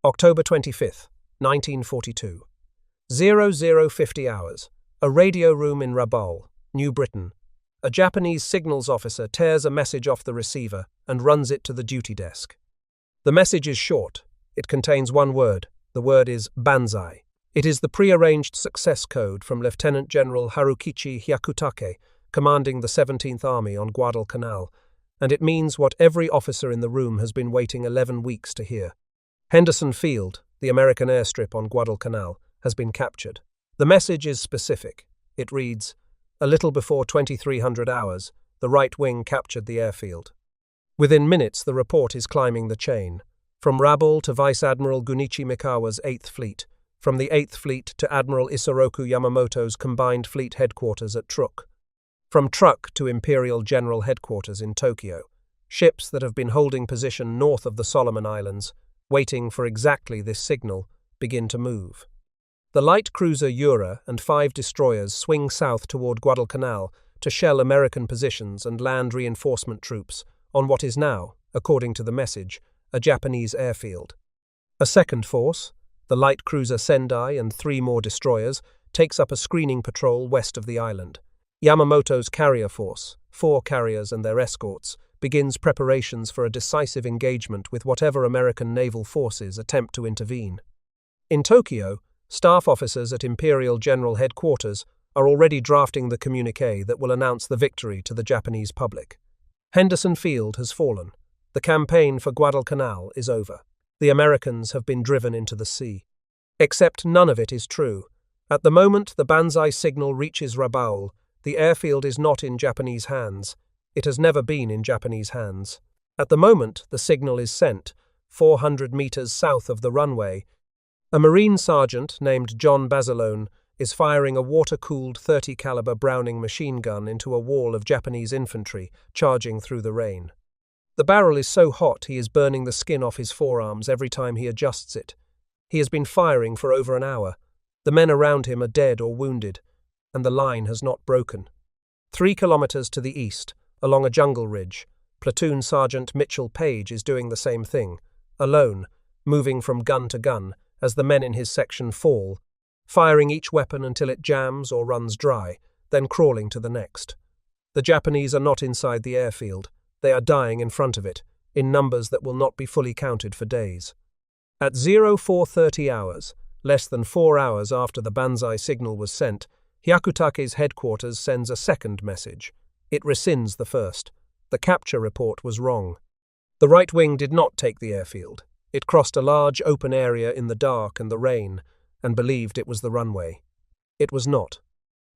October 25th, 1942. 0050 hours. A radio room in Rabaul, New Britain. A Japanese signals officer tears a message off the receiver and runs it to the duty desk. The message is short. It contains one word. The word is Banzai. It is the prearranged success code from Lieutenant General Harukichi Hyakutake, commanding the 17th Army on Guadalcanal, and it means what every officer in the room has been waiting 11 weeks to hear. Henderson Field, the American airstrip on Guadalcanal, has been captured. The message is specific. It reads, "A little before 2300 hours, the right wing captured the airfield." Within minutes, the report is climbing the chain. From Rabaul to Vice Admiral Gunichi Mikawa's 8th Fleet, from the 8th Fleet to Admiral Isoroku Yamamoto's combined fleet headquarters at Truk, from Truk to Imperial General Headquarters in Tokyo, ships that have been holding position north of the Solomon Islands, waiting for exactly this signal, begin to move. The light cruiser Yura and 5 destroyers swing south toward Guadalcanal to shell American positions and land reinforcement troops on what is now, according to the message, a Japanese airfield. A second force, the light cruiser Sendai and 3 more destroyers, takes up a screening patrol west of the island. Yamamoto's carrier force, 4 carriers and their escorts, begins preparations for a decisive engagement with whatever American naval forces attempt to intervene. In Tokyo, staff officers at Imperial General Headquarters are already drafting the communiqué that will announce the victory to the Japanese public. Henderson Field has fallen. The campaign for Guadalcanal is over. The Americans have been driven into the sea. Except none of it is true. At the moment the Banzai signal reaches Rabaul, the airfield is not in Japanese hands. It has never been in Japanese hands. At the moment the signal is sent, 400 meters south of the runway. A Marine sergeant named John Basilone is firing a water-cooled 30 caliber Browning machine gun into a wall of Japanese infantry charging through the rain. The barrel is so hot he is burning the skin off his forearms every time he adjusts it. He has been firing for over an hour. The men around him are dead or wounded, and the line has not broken. 3 kilometers to the east, along a jungle ridge, Platoon Sergeant Mitchell Paige is doing the same thing, alone, moving from gun to gun as the men in his section fall, firing each weapon until it jams or runs dry, then crawling to the next. The Japanese are not inside the airfield. They are dying in front of it, in numbers that will not be fully counted for days. At 0430 hours, less than 4 hours after the Banzai signal was sent, Hyakutake's headquarters sends a second message. It rescinds the first. The capture report was wrong. The right wing did not take the airfield. It crossed a large open area in the dark and the rain, and believed it was the runway. It was not.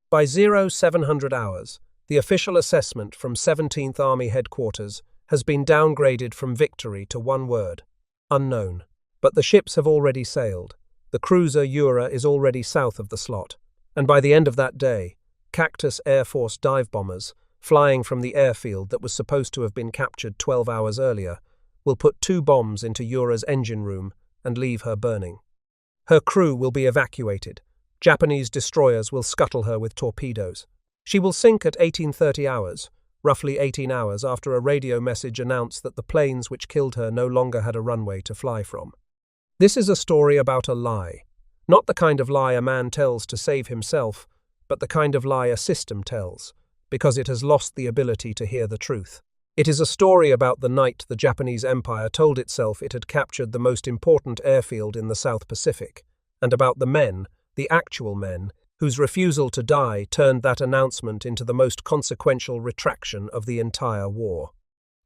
By 0700 hours, the official assessment from 17th Army headquarters has been downgraded from victory to one word, unknown. But the ships have already sailed. The cruiser Yura is already south of the slot, and by the end of that day, Cactus Air Force dive bombers, flying from the airfield that was supposed to have been captured 12 hours earlier, will put 2 bombs into Yura's engine room and leave her burning. Her crew will be evacuated. Japanese destroyers will scuttle her with torpedoes. She will sink at 1830 hours, roughly 18 hours after a radio message announced that the planes which killed her no longer had a runway to fly from. This is a story about a lie. Not the kind of lie a man tells to save himself, but the kind of lie a system tells, because it has lost the ability to hear the truth. It is a story about the night the Japanese Empire told itself it had captured the most important airfield in the South Pacific, and about the men, the actual men, whose refusal to die turned that announcement into the most consequential retraction of the entire war.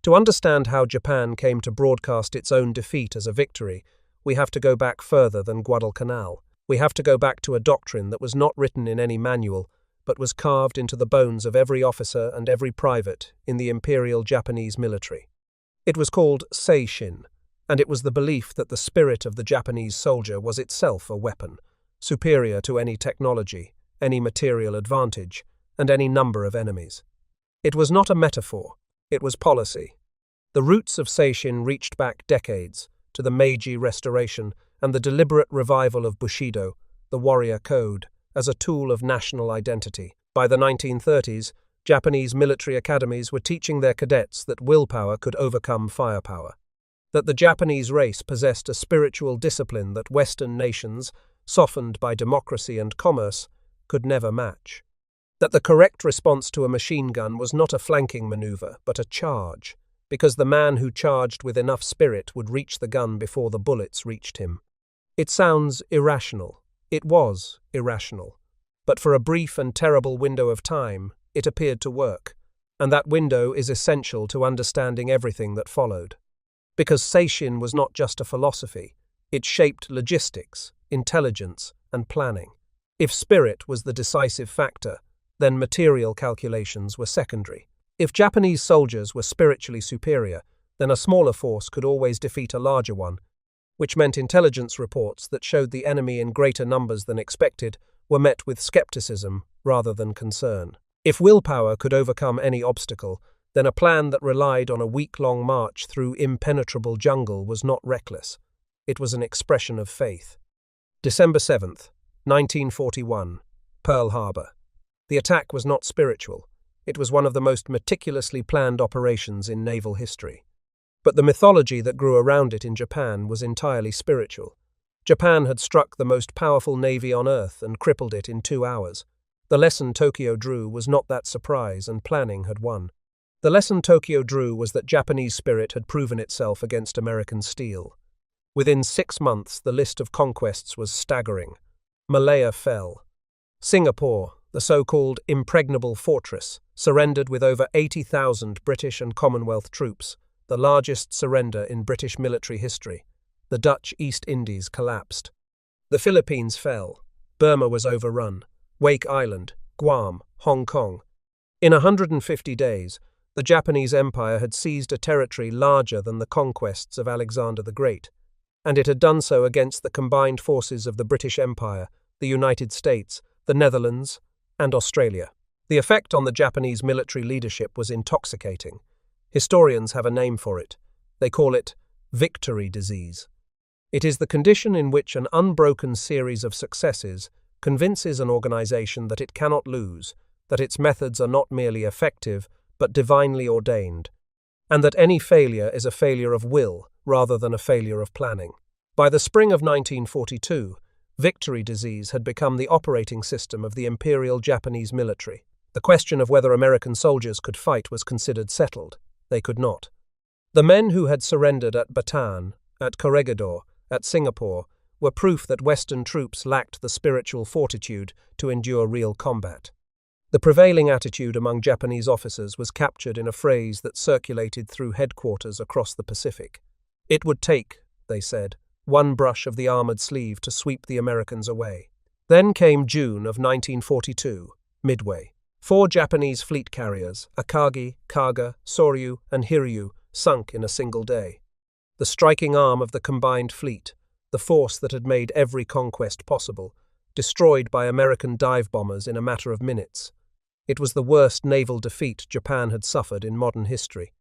To understand how Japan came to broadcast its own defeat as a victory, we have to go back further than Guadalcanal. We have to go back to a doctrine that was not written in any manual, but was carved into the bones of every officer and every private in the Imperial Japanese military. It was called Seishin, and it was the belief that the spirit of the Japanese soldier was itself a weapon, superior to any technology, any material advantage, and any number of enemies. It was not a metaphor, it was policy. The roots of Seishin reached back decades, to the Meiji Restoration and the deliberate revival of Bushido, the warrior code, as a tool of national identity. By the 1930s, Japanese military academies were teaching their cadets that willpower could overcome firepower. that the Japanese race possessed a spiritual discipline that Western nations, softened by democracy and commerce, could never match. That the correct response to a machine gun was not a flanking maneuver, but a charge, because the man who charged with enough spirit would reach the gun before the bullets reached him. It sounds irrational. It was irrational. But for a brief and terrible window of time, it appeared to work, and that window is essential to understanding everything that followed. Because Seishin was not just a philosophy, it shaped logistics, intelligence, and planning. If spirit was the decisive factor, then material calculations were secondary. If Japanese soldiers were spiritually superior, then a smaller force could always defeat a larger one, which meant intelligence reports that showed the enemy in greater numbers than expected were met with skepticism rather than concern. If willpower could overcome any obstacle, then a plan that relied on a week-long march through impenetrable jungle was not reckless. It was an expression of faith. December 7th, 1941, Pearl Harbor. The attack was not spiritual. It was one of the most meticulously planned operations in naval history. But the mythology that grew around it in Japan was entirely spiritual. Japan had struck the most powerful navy on Earth and crippled it in 2 hours. The lesson Tokyo drew was not that surprise, and planning had won. The lesson Tokyo drew was that Japanese spirit had proven itself against American steel. Within 6 months, the list of conquests was staggering. Malaya fell. Singapore, the so-called impregnable fortress, surrendered with over 80,000 British and Commonwealth troops, the largest surrender in British military history. The Dutch East Indies collapsed. The Philippines fell. Burma was overrun. Wake Island, Guam, Hong Kong. In 150 days, the Japanese Empire had seized a territory larger than the conquests of Alexander the Great, and it had done so against the combined forces of the British Empire, the United States, the Netherlands, and Australia. The effect on the Japanese military leadership was intoxicating. Historians have a name for it. They call it victory disease. It is the condition in which an unbroken series of successes convinces an organization that it cannot lose, that its methods are not merely effective, but divinely ordained, and that any failure is a failure of will rather than a failure of planning. By the spring of 1942, victory disease had become the operating system of the Imperial Japanese military. The question of whether American soldiers could fight was considered settled. They could not. The men who had surrendered at Bataan, at Corregidor, at Singapore, were proof that Western troops lacked the spiritual fortitude to endure real combat. The prevailing attitude among Japanese officers was captured in a phrase that circulated through headquarters across the Pacific. It would take, they said, one brush of the armored sleeve to sweep the Americans away. Then came June of 1942, Midway. 4 Japanese fleet carriers, Akagi, Kaga, Soryu, and Hiryu, sunk in a single day. The striking arm of the combined fleet, the force that had made every conquest possible, destroyed by American dive bombers in a matter of minutes. It was the worst naval defeat Japan had suffered in modern history.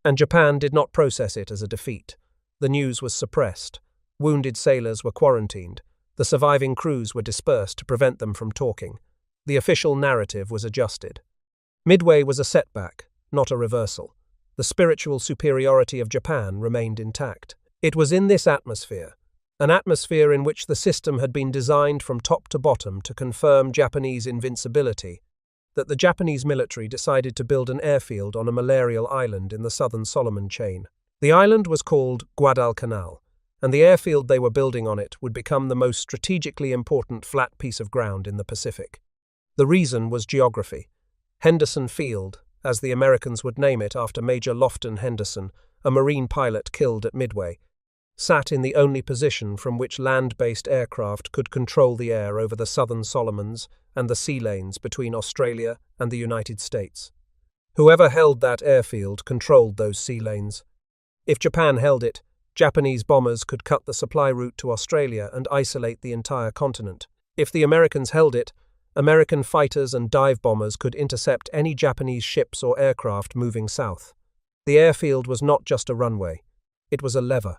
And Japan did not process it as a defeat. The news was suppressed. Wounded sailors were quarantined. The surviving crews were dispersed to prevent them from talking. The official narrative was adjusted. Midway was a setback, not a reversal. The spiritual superiority of Japan remained intact. It was in this atmosphere, an atmosphere in which the system had been designed from top to bottom to confirm Japanese invincibility, that the Japanese military decided to build an airfield on a malarial island in the southern Solomon chain. The island was called Guadalcanal, and the airfield they were building on it would become the most strategically important flat piece of ground in the Pacific. The reason was geography. Henderson Field, as the Americans would name it after Major Lofton Henderson, a Marine pilot killed at Midway, sat in the only position from which land-based aircraft could control the air over the southern Solomons and the sea lanes between Australia and the United States. Whoever held that airfield controlled those sea lanes. If Japan held it, Japanese bombers could cut the supply route to Australia and isolate the entire continent. If the Americans held it, American fighters and dive bombers could intercept any Japanese ships or aircraft moving south. The airfield was not just a runway. It was a lever.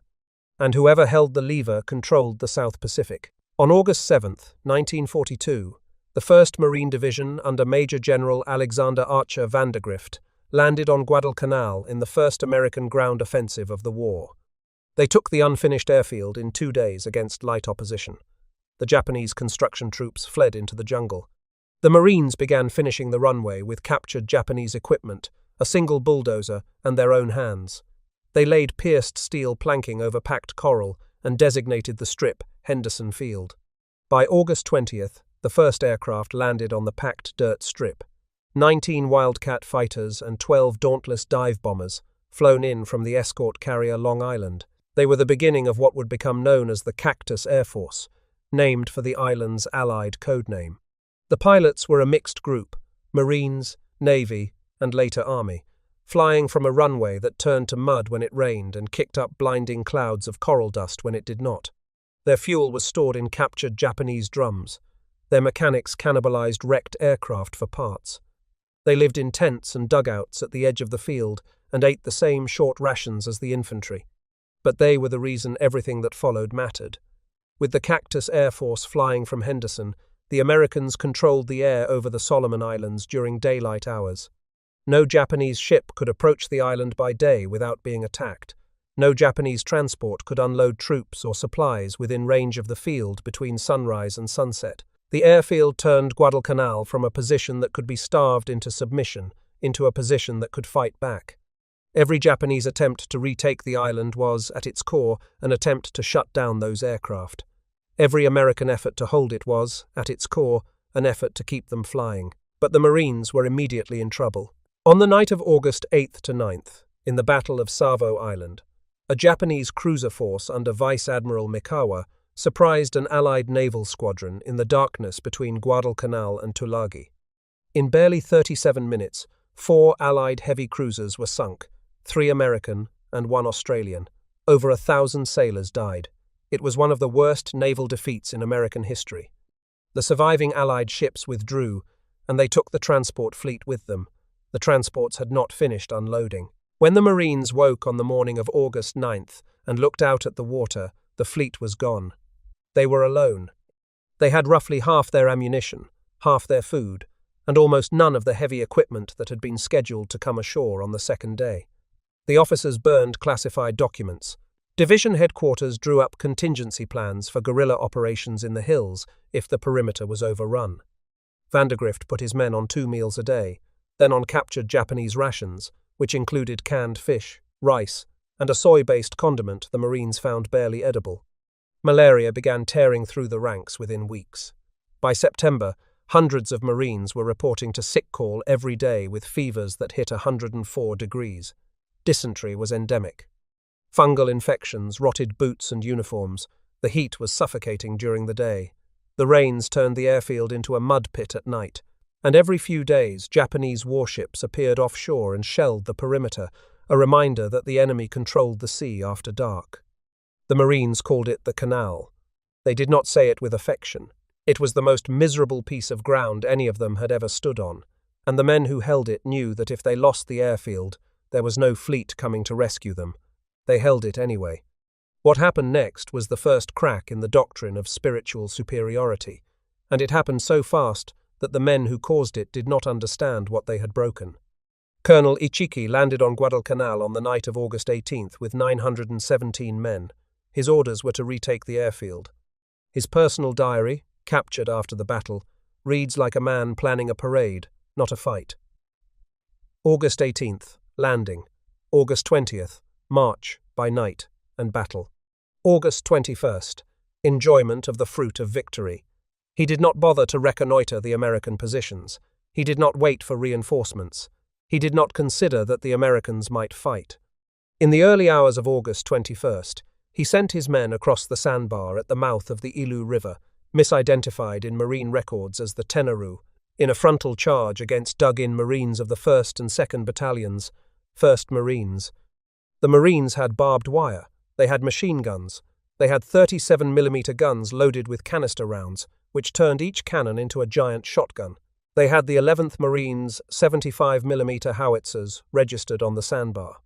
And whoever held the lever controlled the South Pacific. On August 7, 1942, the 1st Marine Division under Major General Alexander Archer Vandergrift landed on Guadalcanal in the first American ground offensive of the war. They took the unfinished airfield in 2 days against light opposition. The Japanese construction troops fled into the jungle. The Marines began finishing the runway with captured Japanese equipment, a single bulldozer, and their own hands. They laid pierced steel planking over packed coral and designated the strip Henderson Field. By August 20th, the first aircraft landed on the packed dirt strip. 19 Wildcat fighters and 12 Dauntless dive bombers, flown in from the escort carrier Long Island. They were the beginning of what would become known as the Cactus Air Force, named for the island's Allied codename. The pilots were a mixed group, Marines, Navy, and later Army, flying from a runway that turned to mud when it rained and kicked up blinding clouds of coral dust when it did not. Their fuel was stored in captured Japanese drums. Their mechanics cannibalized wrecked aircraft for parts. They lived in tents and dugouts at the edge of the field and ate the same short rations as the infantry. But they were the reason everything that followed mattered. With the Cactus Air Force flying from Henderson, the Americans controlled the air over the Solomon Islands during daylight hours. No Japanese ship could approach the island by day without being attacked. No Japanese transport could unload troops or supplies within range of the field between sunrise and sunset. The airfield turned Guadalcanal from a position that could be starved into submission into a position that could fight back. Every Japanese attempt to retake the island was, at its core, an attempt to shut down those aircraft. Every American effort to hold it was, at its core, an effort to keep them flying. But the Marines were immediately in trouble. On the night of August 8th to 9th, in the Battle of Savo Island, a Japanese cruiser force under Vice Admiral Mikawa surprised an Allied naval squadron in the darkness between Guadalcanal and Tulagi. In barely 37 minutes, 4 Allied heavy cruisers were sunk, 3 American and 1 Australian. Over 1,000 sailors died. It was one of the worst naval defeats in American history. The surviving Allied ships withdrew, and they took the transport fleet with them. The transports had not finished unloading. When the Marines woke on the morning of August 9th and looked out at the water, the fleet was gone. They were alone. They had roughly half their ammunition, half their food, and almost none of the heavy equipment that had been scheduled to come ashore on the second day. The officers burned classified documents. Division headquarters drew up contingency plans for guerrilla operations in the hills if the perimeter was overrun. Vandergrift put his men on 2 meals a day, then on captured Japanese rations, which included canned fish, rice, and a soy-based condiment the Marines found barely edible. Malaria began tearing through the ranks within weeks. By September, hundreds of Marines were reporting to sick call every day with fevers that hit 104 degrees. Dysentery was endemic. Fungal infections rotted boots and uniforms. The heat was suffocating during the day. The rains turned the airfield into a mud pit at night. And every few days, Japanese warships appeared offshore and shelled the perimeter, a reminder that the enemy controlled the sea after dark. The Marines called it the Canal. They did not say it with affection. It was the most miserable piece of ground any of them had ever stood on, and the men who held it knew that if they lost the airfield, there was no fleet coming to rescue them. They held it anyway. What happened next was the first crack in the doctrine of spiritual superiority, and it happened so fast that the men who caused it did not understand what they had broken. Colonel Ichiki landed on Guadalcanal on the night of August 18th with 917 men. His orders were to retake the airfield. His personal diary, captured after the battle, reads like a man planning a parade, not a fight. August 18th, landing. August 20th, march by night and battle. August 21st, enjoyment of the fruit of victory. He did not bother to reconnoiter the American positions. He did not wait for reinforcements. He did not consider that the Americans might fight. In the early hours of August 21st, he sent his men across the sandbar at the mouth of the Ilu River, misidentified in Marine records as the Tenaru, in a frontal charge against dug-in Marines of the 1st and 2nd Battalions, 1st Marines. The Marines had barbed wire. They had machine guns. They had 37mm guns loaded with canister rounds, which turned each cannon into a giant shotgun. They had the 11th Marines' 75mm howitzers registered on the sandbar.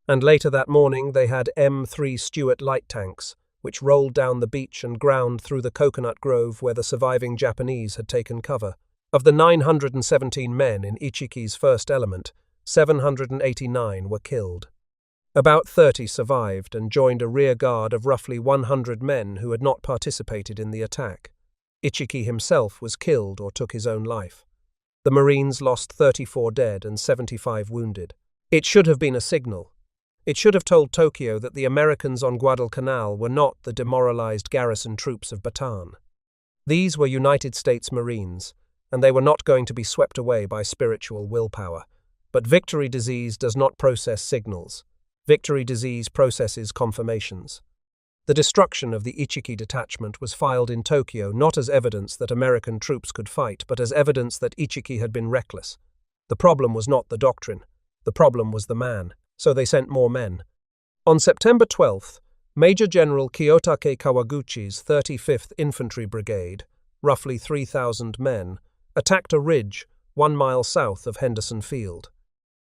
And later that morning they had M3 Stuart light tanks, which rolled down the beach and ground through the coconut grove where the surviving Japanese had taken cover. Of the 917 men in Ichiki's first element, 789 were killed. About 30 survived and joined a rear guard of roughly 100 men who had not participated in the attack. Ichiki himself was killed or took his own life. The Marines lost 34 dead and 75 wounded. It should have been a signal. It should have told Tokyo that the Americans on Guadalcanal were not the demoralized garrison troops of Bataan. These were United States Marines, and they were not going to be swept away by spiritual willpower. But victory disease does not process signals. Victory disease processes confirmations. The destruction of the Ichiki detachment was filed in Tokyo not as evidence that American troops could fight, but as evidence that Ichiki had been reckless. The problem was not the doctrine. The problem was the man, so they sent more men. On September 12th, Major General Kiyotake Kawaguchi's 35th Infantry Brigade, roughly 3,000 men, attacked a ridge 1 mile south of Henderson Field.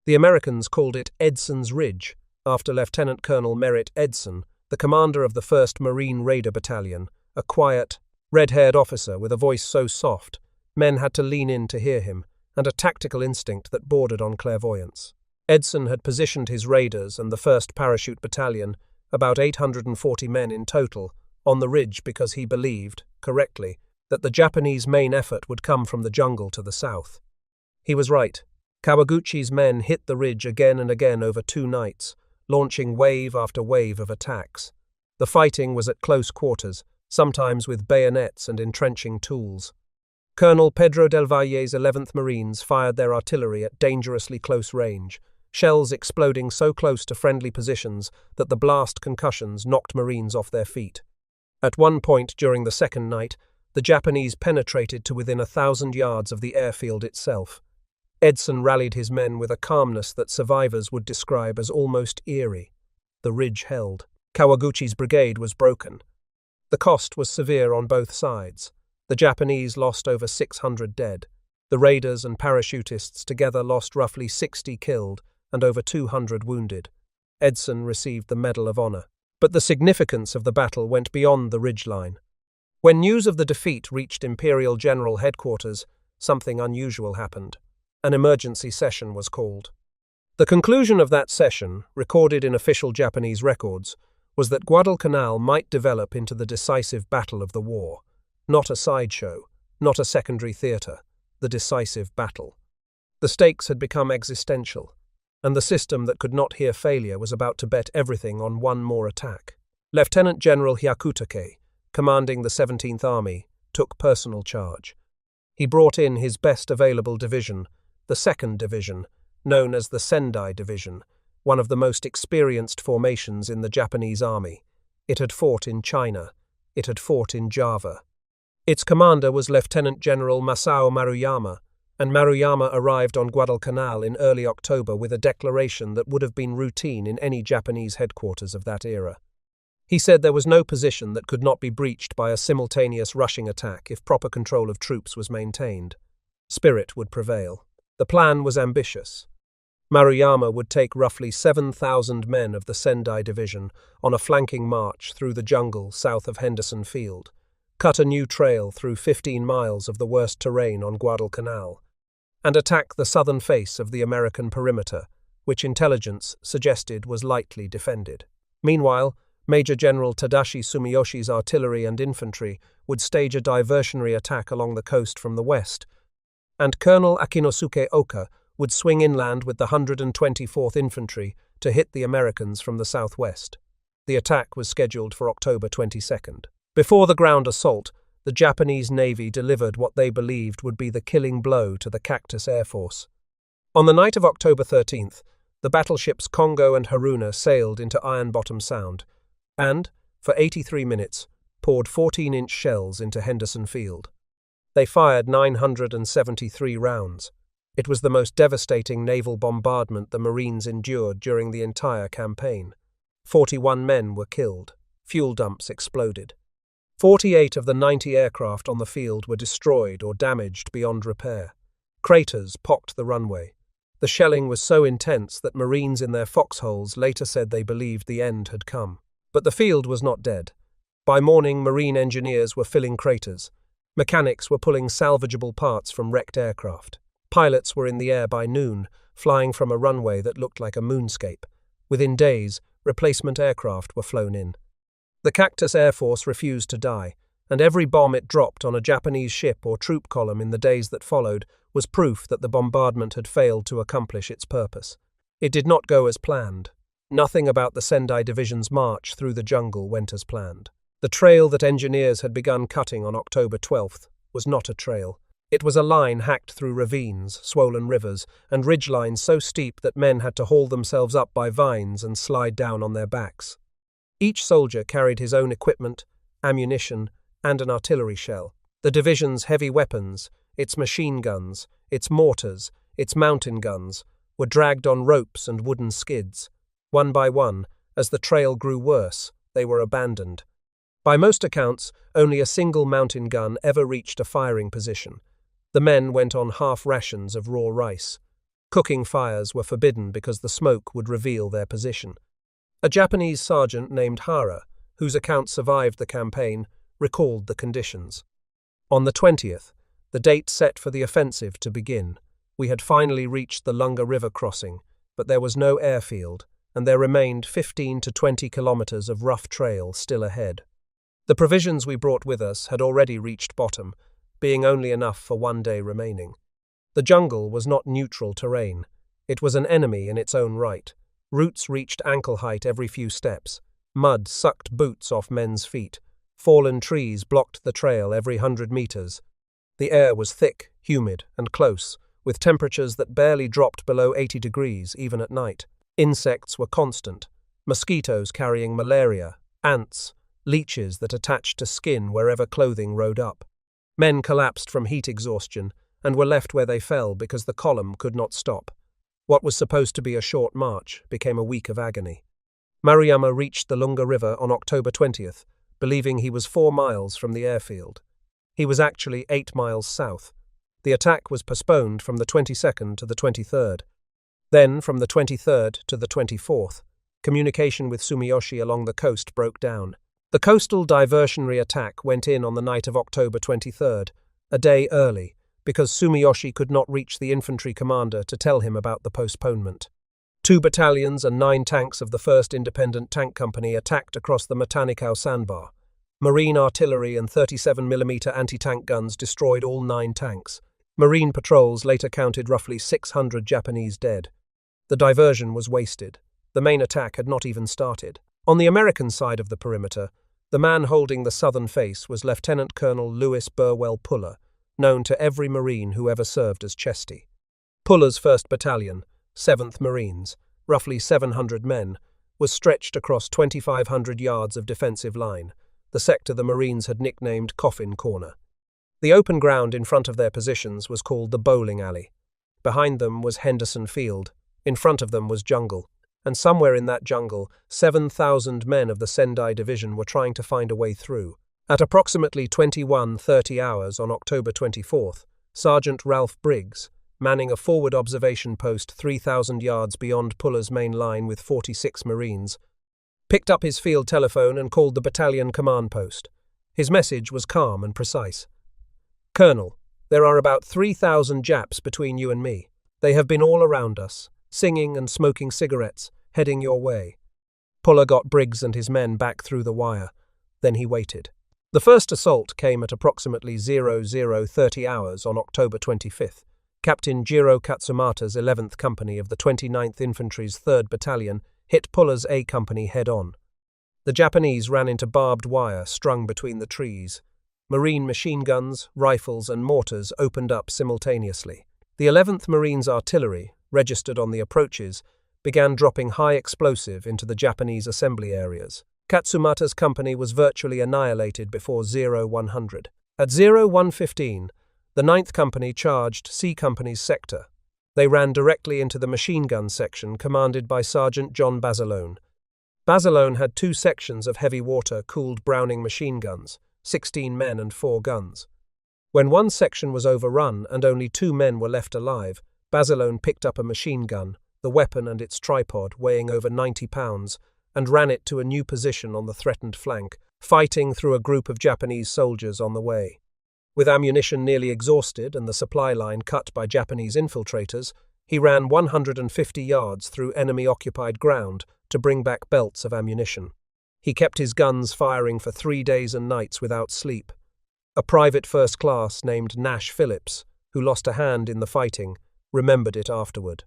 The Americans called it Edson's Ridge, after Lieutenant Colonel Merritt Edson, the commander of the 1st Marine Raider Battalion, a quiet, red-haired officer with a voice so soft, men had to lean in to hear him, and a tactical instinct that bordered on clairvoyance. Edson had positioned his raiders and the 1st Parachute Battalion, about 840 men in total, on the ridge because he believed, correctly, that the Japanese main effort would come from the jungle to the south. He was right. Kawaguchi's men hit the ridge again and again over 2 nights, launching wave after wave of attacks. The fighting was at close quarters, sometimes with bayonets and entrenching tools. Colonel Pedro del Valle's 11th Marines fired their artillery at dangerously close range, shells exploding so close to friendly positions that the blast concussions knocked Marines off their feet. At one point during the second night, the Japanese penetrated to within 1,000 yards of the airfield itself. Edson rallied his men with a calmness that survivors would describe as almost eerie. The ridge held. Kawaguchi's brigade was broken. The cost was severe on both sides. The Japanese lost over 600 dead. The raiders and parachutists together lost roughly 60 killed and over 200 wounded. Edson received the Medal of Honor. But the significance of the battle went beyond the ridgeline. When news of the defeat reached Imperial General Headquarters, something unusual happened. An emergency session was called. The conclusion of that session, recorded in official Japanese records, was that Guadalcanal might develop into the decisive battle of the war. Not a sideshow, not a secondary theatre, the decisive battle. The stakes had become existential, and the system that could not hear failure was about to bet everything on one more attack. Lieutenant General Hyakutake, commanding the 17th Army, took personal charge. He brought in his best available division, the 2nd Division, known as the Sendai Division, one of the most experienced formations in the Japanese Army. It had fought in China. It had fought in Java. Its commander was Lieutenant General Masao Maruyama, and Maruyama arrived on Guadalcanal in early October with a declaration that would have been routine in any Japanese headquarters of that era. He said there was no position that could not be breached by a simultaneous rushing attack if proper control of troops was maintained. Spirit would prevail. The plan was ambitious. Maruyama would take roughly 7,000 men of the Sendai Division on a flanking march through the jungle south of Henderson Field, cut a new trail through 15 miles of the worst terrain on Guadalcanal, and attack the southern face of the American perimeter, which intelligence suggested was lightly defended. Meanwhile, Major General Tadashi Sumiyoshi's artillery and infantry would stage a diversionary attack along the coast from the west, and Colonel Akinosuke Oka would swing inland with the 124th Infantry to hit the Americans from the southwest. The attack was scheduled for October 22nd. Before the ground assault, the Japanese Navy delivered what they believed would be the killing blow to the Cactus Air Force. On the night of October 13th, the battleships Congo and Haruna sailed into Iron Bottom Sound and, for 83 minutes, poured 14-inch shells into Henderson Field. They fired 973 rounds. It was the most devastating naval bombardment the Marines endured during the entire campaign. 41 men were killed. Fuel dumps exploded. 48 of the 90 aircraft on the field were destroyed or damaged beyond repair. Craters pocked the runway. The shelling was so intense that Marines in their foxholes later said they believed the end had come. But the field was not dead. By morning, Marine engineers were filling craters. Mechanics were pulling salvageable parts from wrecked aircraft. Pilots were in the air by noon, flying from a runway that looked like a moonscape. Within days, replacement aircraft were flown in. The Cactus Air Force refused to die, and every bomb it dropped on a Japanese ship or troop column in the days that followed was proof that the bombardment had failed to accomplish its purpose. It did not go as planned. Nothing about the Sendai Division's march through the jungle went as planned. The trail that engineers had begun cutting on October 12th was not a trail. It was a line hacked through ravines, swollen rivers, and ridgelines so steep that men had to haul themselves up by vines and slide down on their backs. Each soldier carried his own equipment, ammunition, and an artillery shell. The division's heavy weapons, its machine guns, its mortars, its mountain guns, were dragged on ropes and wooden skids. One by one, as the trail grew worse, they were abandoned. By most accounts, only a single mountain gun ever reached a firing position. The men went on half rations of raw rice. Cooking fires were forbidden because the smoke would reveal their position. A Japanese sergeant named Hara, whose account survived the campaign, recalled the conditions. On the 20th, the date set for the offensive to begin, we had finally reached the Lunga River crossing, but there was no airfield, and there remained 15 to 20 kilometers of rough trail still ahead. The provisions we brought with us had already reached bottom, being only enough for one day remaining. The jungle was not neutral terrain. It was an enemy in its own right. Roots reached ankle height every few steps. Mud sucked boots off men's feet. Fallen trees blocked the trail every 100 meters. The air was thick, humid, and close, with temperatures that barely dropped below 80 degrees even at night. Insects were constant. Mosquitoes carrying malaria, ants, leeches that attached to skin wherever clothing rode up. Men collapsed from heat exhaustion and were left where they fell because the column could not stop. What was supposed to be a short march became a week of agony. Maruyama reached the Lunga River on October 20th, believing he was 4 miles from the airfield. He was actually 8 miles south. The attack was postponed from the 22nd to the 23rd. Then, from the 23rd to the 24th, communication with Sumiyoshi along the coast broke down. The coastal diversionary attack went in on the night of October 23rd, a day early, because Sumiyoshi could not reach the infantry commander to tell him about the postponement. 2 battalions and 9 tanks of the 1st Independent Tank Company attacked across the Matanikau sandbar. Marine artillery and 37mm anti-tank guns destroyed all 9 tanks. Marine patrols later counted roughly 600 Japanese dead. The diversion was wasted. The main attack had not even started. On the American side of the perimeter, the man holding the southern face was Lieutenant Colonel Lewis Burwell Puller, known to every Marine who ever served as Chesty. Puller's 1st Battalion, 7th Marines, roughly 700 men, was stretched across 2,500 yards of defensive line, the sector the Marines had nicknamed Coffin Corner. The open ground in front of their positions was called the bowling alley. Behind them was Henderson Field. In front of them was jungle. And somewhere in that jungle, 7,000 men of the Sendai Division were trying to find a way through. At approximately 21:30 hours on October 24th, Sergeant Ralph Briggs, manning a forward observation post 3,000 yards beyond Puller's main line with 46 Marines, picked up his field telephone and called the battalion command post. His message was calm and precise. "Colonel, there are about 3,000 Japs between you and me. They have been all around us, singing and smoking cigarettes, heading your way." Puller got Briggs and his men back through the wire. Then he waited. The first assault came at approximately 00:30 hours on October 25th. Captain Jiro Katsumata's 11th Company of the 29th Infantry's 3rd Battalion hit Puller's A Company head-on. The Japanese ran into barbed wire strung between the trees. Marine machine guns, rifles and mortars opened up simultaneously. The 11th Marines artillery, registered on the approaches, began dropping high explosive into the Japanese assembly areas. Katsumata's company was virtually annihilated before 0100. At 0115, the 9th Company charged C Company's sector. They ran directly into the machine gun section commanded by Sergeant John Basilone. Basilone had 2 sections of heavy water-cooled Browning machine guns, 16 men and 4 guns. When one section was overrun and only 2 men were left alive, Basilone picked up a machine gun, the weapon and its tripod weighing over 90 pounds, and ran it to a new position on the threatened flank, fighting through a group of Japanese soldiers on the way. With ammunition nearly exhausted and the supply line cut by Japanese infiltrators, He ran 150 yards through enemy-occupied ground to bring back belts of ammunition. He kept his guns firing for 3 days and nights without sleep. A private first class named Nash Phillips, who lost a hand in the fighting, remembered it afterward.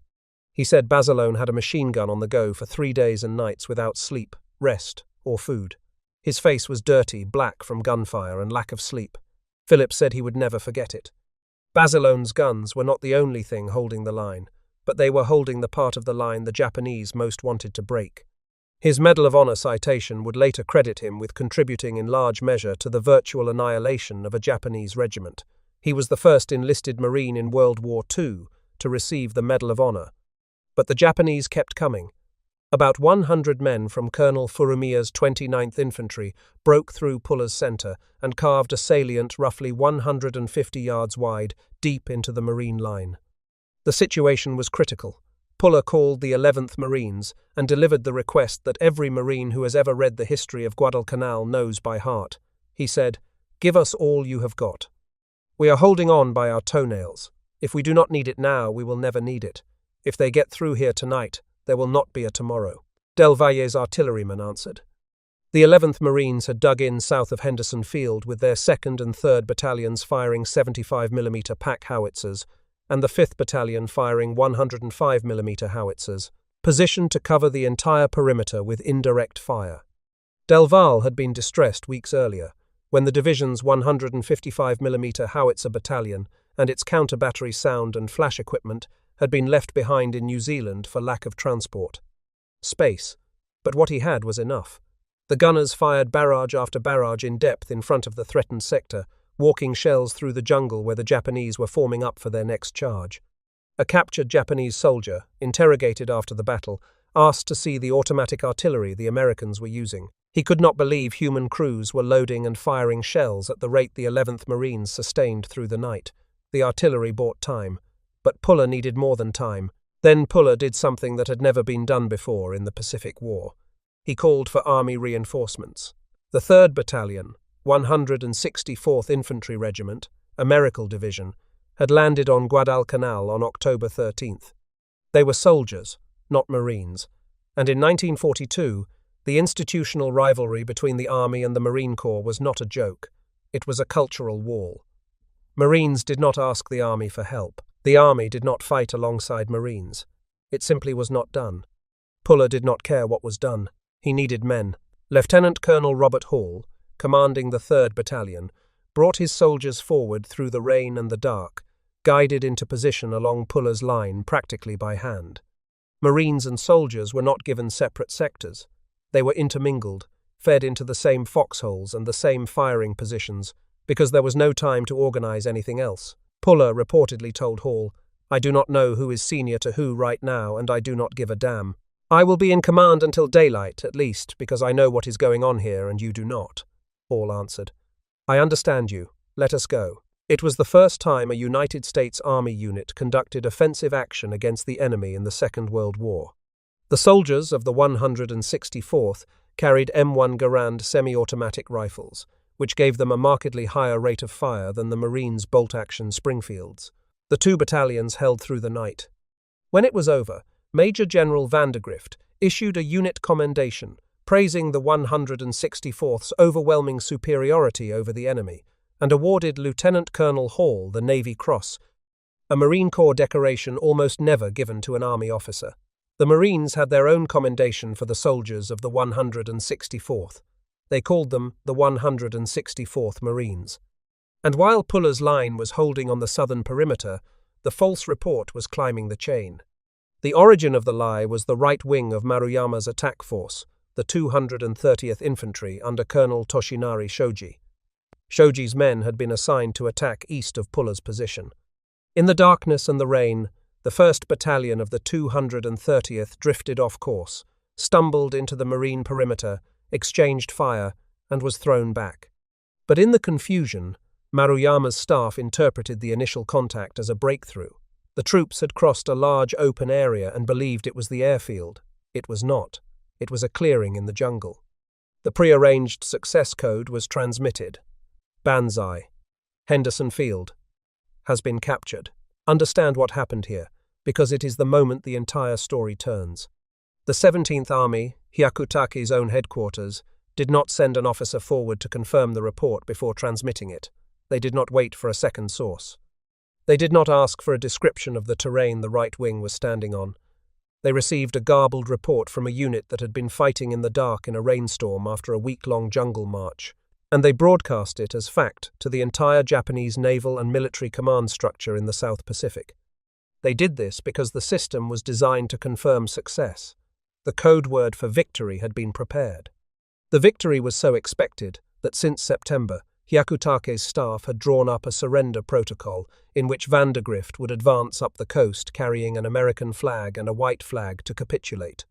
He said Basilone had a machine gun on the go for 3 days and nights without sleep, rest, or food. His face was dirty, black from gunfire and lack of sleep. Phillips said he would never forget it. Basilone's guns were not the only thing holding the line, but they were holding the part of the line the Japanese most wanted to break. His Medal of Honor citation would later credit him with contributing in large measure to the virtual annihilation of a Japanese regiment. He was the first enlisted Marine in World War II to receive the Medal of Honor. But the Japanese kept coming. About 100 men from Colonel Furumiya's 29th Infantry broke through Puller's center and carved a salient roughly 150 yards wide deep into the Marine line. The situation was critical. Puller called the 11th Marines and delivered the request that every Marine who has ever read the history of Guadalcanal knows by heart. He said, "Give us all you have got. We are holding on by our toenails. If we do not need it now, we will never need it. If they get through here tonight, there will not be a tomorrow." Del Valle's artilleryman answered. The 11th Marines had dug in south of Henderson Field with their 2nd and 3rd Battalions firing 75mm pack howitzers and the 5th Battalion firing 105mm howitzers, positioned to cover the entire perimeter with indirect fire. Del Valle had been distressed weeks earlier, when the division's 155mm howitzer battalion and its counter-battery sound and flash equipment had been left behind in New Zealand for lack of transport. Space. But what he had was enough. The gunners fired barrage after barrage in depth in front of the threatened sector, walking shells through the jungle where the Japanese were forming up for their next charge. A captured Japanese soldier, interrogated after the battle, asked to see the automatic artillery the Americans were using. He could not believe human crews were loading and firing shells at the rate the 11th Marines sustained through the night. The artillery bought time, but Puller needed more than time. Then Puller did something that had never been done before in the Pacific War. He called for army reinforcements. The 3rd Battalion, 164th Infantry Regiment, a Miracle Division, had landed on Guadalcanal on October 13th. They were soldiers, not Marines, and in 1942, the institutional rivalry between the Army and the Marine Corps was not a joke. It was a cultural wall. Marines did not ask the Army for help. The Army did not fight alongside Marines. It simply was not done. Puller did not care what was done. He needed men. Lieutenant Colonel Robert Hall, commanding the 3rd Battalion, brought his soldiers forward through the rain and the dark, guided into position along Puller's line practically by hand. Marines and soldiers were not given separate sectors. They were intermingled, fed into the same foxholes and the same firing positions, because there was no time to organize anything else. Puller reportedly told Hall, "I do not know who is senior to who right now, and I do not give a damn. I will be in command until daylight, at least, because I know what is going on here and you do not." Hall answered, "I understand you. Let us go." It was the first time a United States Army unit conducted offensive action against the enemy in the Second World War. The soldiers of the 164th carried M1 Garand semi-automatic rifles, which gave them a markedly higher rate of fire than the Marines' bolt-action Springfields. The 2 battalions held through the night. When it was over, Major General Vandergrift issued a unit commendation praising the 164th's overwhelming superiority over the enemy, and awarded Lieutenant Colonel Hall the Navy Cross, a Marine Corps decoration almost never given to an Army officer. The Marines had their own commendation for the soldiers of the 164th. They called them the 164th Marines. And while Puller's line was holding on the southern perimeter, the false report was climbing the chain. The origin of the lie was the right wing of Maruyama's attack force, the 230th Infantry under Colonel Toshinari Shoji. Shoji's men had been assigned to attack east of Puller's position. In the darkness and the rain, the 1st Battalion of the 230th drifted off course, stumbled into the Marine perimeter, exchanged fire, and was thrown back. But in the confusion, Maruyama's staff interpreted the initial contact as a breakthrough. The troops had crossed a large open area and believed it was the airfield. It was not. It was a clearing in the jungle. The prearranged success code was transmitted. Banzai. Henderson Field has been captured. Understand what happened here. because it is the moment the entire story turns. The 17th Army, Hyakutake's own headquarters, did not send an officer forward to confirm the report before transmitting it. They did not wait for a second source. They did not ask for a description of the terrain the right wing was standing on. They received a garbled report from a unit that had been fighting in the dark in a rainstorm after a week-long jungle march, and they broadcast it as fact to the entire Japanese naval and military command structure in the South Pacific. They did this because the system was designed to confirm success. The code word for victory had been prepared. The victory was so expected that since September, Hyakutake's staff had drawn up a surrender protocol in which Vandergrift would advance up the coast carrying an American flag and a white flag to capitulate.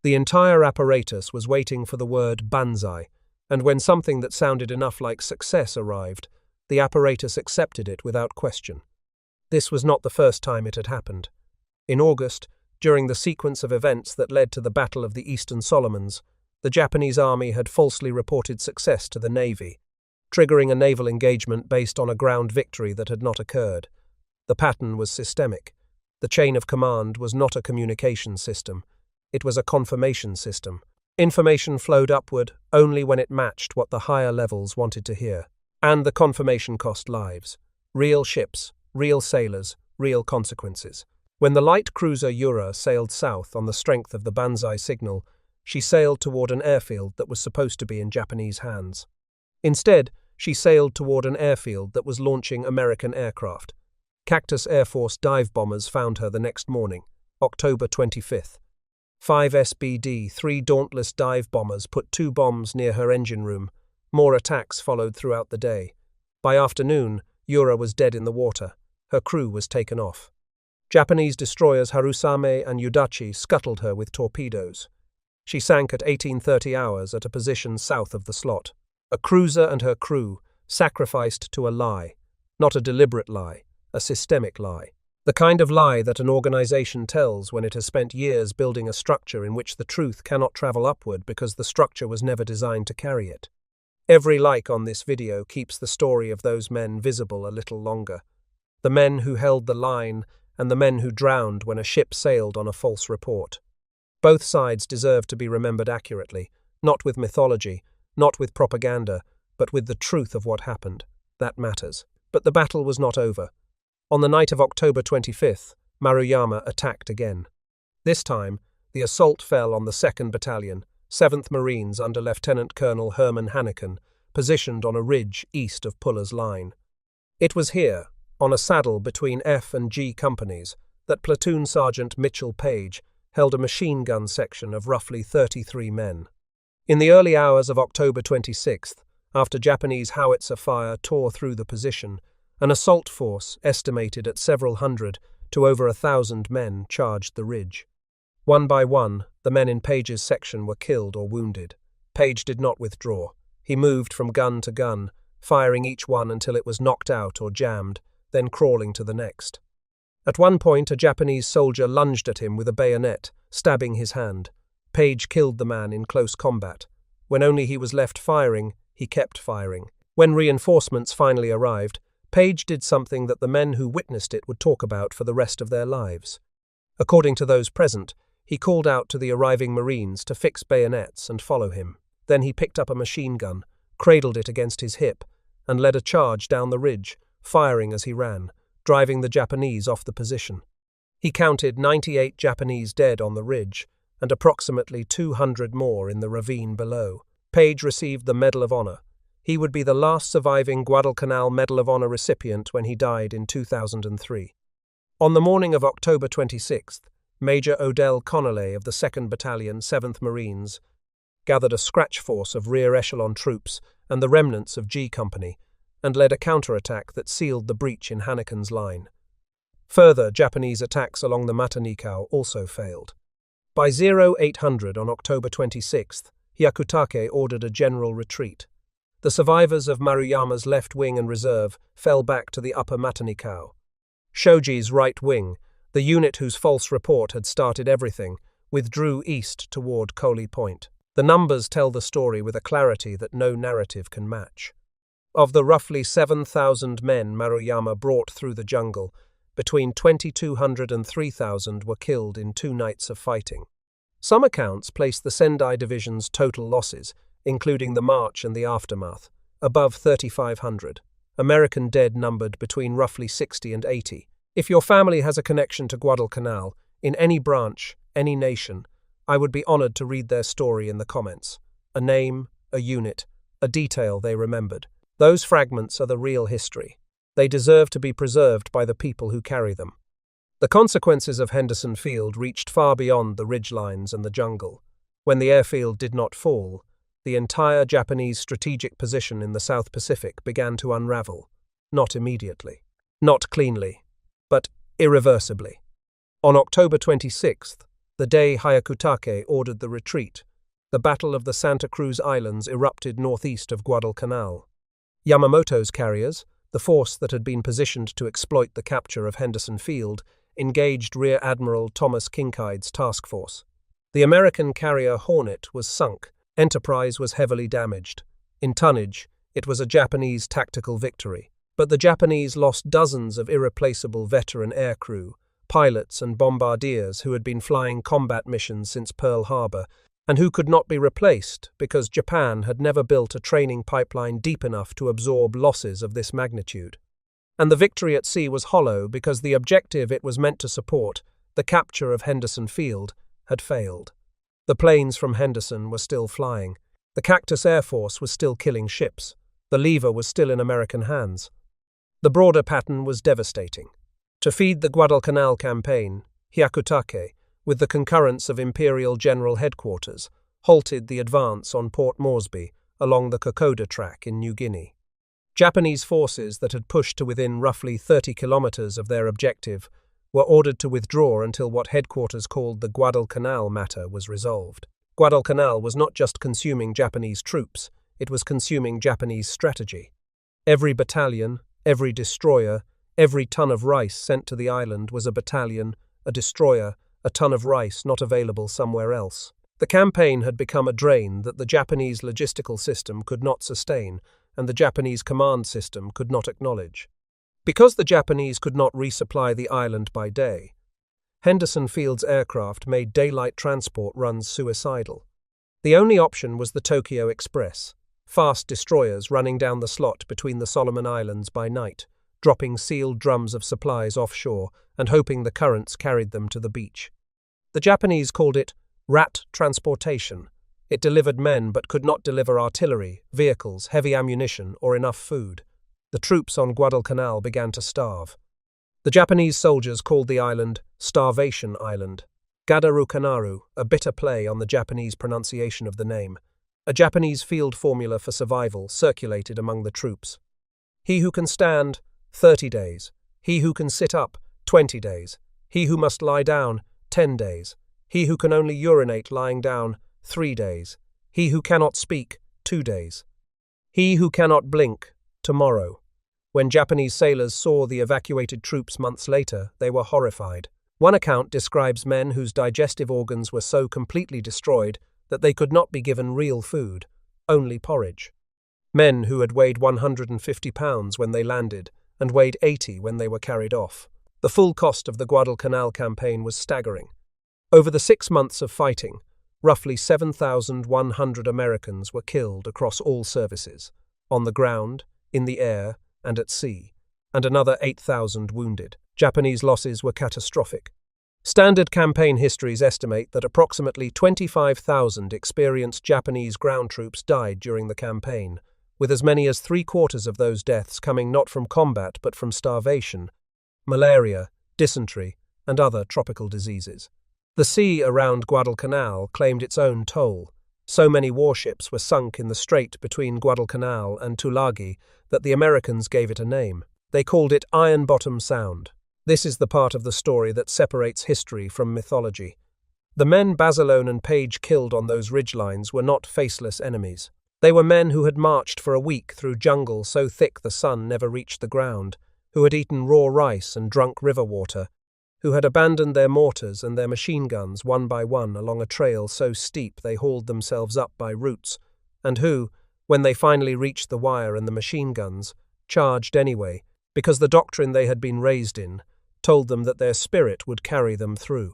The entire apparatus was waiting for the word banzai, and when something that sounded enough like success arrived, the apparatus accepted it without question. This was not the first time it had happened. In August, during the sequence of events that led to the Battle of the Eastern Solomons, the Japanese Army had falsely reported success to the Navy, triggering a naval engagement based on a ground victory that had not occurred. The pattern was systemic. The chain of command was not a communication system. It was a confirmation system. Information flowed upward only when it matched what the higher levels wanted to hear. And the confirmation cost lives. Real ships, real sailors, real consequences. When the light cruiser Yura sailed south on the strength of the banzai signal, she sailed toward an airfield that was supposed to be in Japanese hands. Instead, she sailed toward an airfield that was launching American aircraft. Cactus Air Force dive bombers found her the next morning, October 25th. 5 SBD, 3 Dauntless dive bombers put 2 bombs near her engine room. More attacks followed throughout the day. By afternoon, Yura was dead in the water. Her crew was taken off. Japanese destroyers Harusame and Udachi scuttled her with torpedoes. She sank at 18:30 hours at a position south of the slot. A cruiser and her crew sacrificed to a lie, not a deliberate lie, a systemic lie. The kind of lie that an organization tells when it has spent years building a structure in which the truth cannot travel upward because the structure was never designed to carry it. Every like on this video keeps the story of those men visible a little longer. The men who held the line and the men who drowned when a ship sailed on a false report. Both sides deserve to be remembered accurately, not with mythology, not with propaganda, but with the truth of what happened. That matters. But the battle was not over. On the night of October 25th, Maruyama attacked again. This time, the assault fell on the 2nd Battalion, 7th Marines under Lieutenant Colonel Herman Hanneken, positioned on a ridge east of Puller's line. It was here, on a saddle between F and G companies, that Platoon Sergeant Mitchell Paige held a machine gun section of roughly 33 men. In the early hours of October 26th, after Japanese howitzer fire tore through the position, an assault force, estimated at several hundred to over 1,000 men, charged the ridge. One by one, the men in Paige's section were killed or wounded. Paige did not withdraw. He moved from gun to gun, firing each one until it was knocked out or jammed, then crawling to the next. At one point, a Japanese soldier lunged at him with a bayonet, stabbing his hand. Paige killed the man in close combat. When only he was left firing, he kept firing. When reinforcements finally arrived, Paige did something that the men who witnessed it would talk about for the rest of their lives. According to those present, he called out to the arriving Marines to fix bayonets and follow him. Then he picked up a machine gun, cradled it against his hip, and led a charge down the ridge, firing as he ran, driving the Japanese off the position. He counted 98 Japanese dead on the ridge, and approximately 200 more in the ravine below. Paige received the Medal of Honor. He would be the last surviving Guadalcanal Medal of Honor recipient when he died in 2003. On the morning of October 26th, Major Odell Connolly of the 2nd Battalion Seventh Marines gathered a scratch force of rear echelon troops and the remnants of G Company, and led a counterattack that sealed the breach in Hanneken's line. Further Japanese attacks along the Matanikau also failed. By 0800 on October 26th, Hyakutake ordered a general retreat. The survivors of Maruyama's left wing and reserve fell back to the upper Matanikau. Shoji's right wing, the unit whose false report had started everything, withdrew east toward Coley Point. The numbers tell the story with a clarity that no narrative can match. Of the roughly 7,000 men Maruyama brought through the jungle, Between 2,200 and 3,000 were killed in 2 nights of fighting. Some accounts place the Sendai Division's total losses, including the march and the aftermath, above 3,500. American dead numbered between roughly 60 and 80. If your family has a connection to Guadalcanal, in any branch, any nation, I would be honored to read their story in the comments. A name, a unit, a detail they remembered. Those fragments are the real history. They deserve to be preserved by the people who carry them. The consequences of Henderson Field reached far beyond the ridgelines and the jungle. When the airfield did not fall, the entire Japanese strategic position in the South Pacific began to unravel. Not immediately, not cleanly, but irreversibly. On October 26th, the day Hyakutake ordered the retreat, the Battle of the Santa Cruz Islands erupted northeast of Guadalcanal. Yamamoto's carriers, the force that had been positioned to exploit the capture of Henderson Field, engaged Rear Admiral Thomas Kinkaid's task force. The American carrier Hornet was sunk. Enterprise was heavily damaged. In tonnage, it was a Japanese tactical victory, but the Japanese lost dozens of irreplaceable veteran aircrew, pilots and bombardiers who had been flying combat missions since Pearl Harbor, and who could not be replaced because Japan had never built a training pipeline deep enough to absorb losses of this magnitude. And the victory at sea was hollow because the objective it was meant to support, the capture of Henderson Field, had failed. The planes from Henderson were still flying. The Cactus Air Force was still killing ships. The lever was still in American hands. The broader pattern was devastating. To feed the Guadalcanal campaign, Hyakutake, with the concurrence of Imperial General Headquarters, halted the advance on Port Moresby along the Kokoda track in New Guinea. Japanese forces that had pushed to within roughly 30 kilometers of their objective were ordered to withdraw until what headquarters called the Guadalcanal matter was resolved. Guadalcanal was not just consuming Japanese troops, it was consuming Japanese strategy. Every battalion, every destroyer, every ton of rice sent to the island was a battalion, a destroyer, a ton of rice not available somewhere else. The campaign had become a drain that the Japanese logistical system could not sustain and the Japanese command system could not acknowledge. Because the Japanese could not resupply the island by day, Henderson Field's aircraft made daylight transport runs suicidal. The only option was the Tokyo Express, fast destroyers running down the slot between the Solomon Islands by night, dropping sealed drums of supplies offshore and hoping the currents carried them to the beach. The Japanese called it rat transportation. It delivered men but could not deliver artillery, vehicles, heavy ammunition, or enough food. The troops on Guadalcanal began to starve. The Japanese soldiers called the island Starvation Island. Guadalcanal, a bitter play on the Japanese pronunciation of the name. A Japanese field formula for survival circulated among the troops. He who can stand, 30 days. He who can sit up, 20 days. He who must lie down, 10 days. He who can only urinate lying down, 3 days. He who cannot speak, 2 days. He who cannot blink, tomorrow. When Japanese sailors saw the evacuated troops months later, they were horrified. One account describes men whose digestive organs were so completely destroyed that they could not be given real food, only porridge. Men who had weighed 150 pounds when they landed and weighed 80 when they were carried off. The full cost of the Guadalcanal campaign was staggering. Over the 6 months of fighting, roughly 7,100 Americans were killed across all services, on the ground, in the air, and at sea, and another 8,000 wounded. Japanese losses were catastrophic. Standard campaign histories estimate that approximately 25,000 experienced Japanese ground troops died during the campaign, with as many as 3/4 of those deaths coming not from combat but from starvation, malaria, dysentery, and other tropical diseases. The sea around Guadalcanal claimed its own toll. So many warships were sunk in the strait between Guadalcanal and Tulagi that the Americans gave it a name. They called it Iron Bottom Sound. This is the part of the story that separates history from mythology. The men Basilone and Paige killed on those ridgelines were not faceless enemies. They were men who had marched for a week through jungle so thick the sun never reached the ground, who had eaten raw rice and drunk river water, who had abandoned their mortars and their machine guns one by one along a trail so steep they hauled themselves up by roots, and who, when they finally reached the wire and the machine guns, charged anyway, because the doctrine they had been raised in told them that their spirit would carry them through.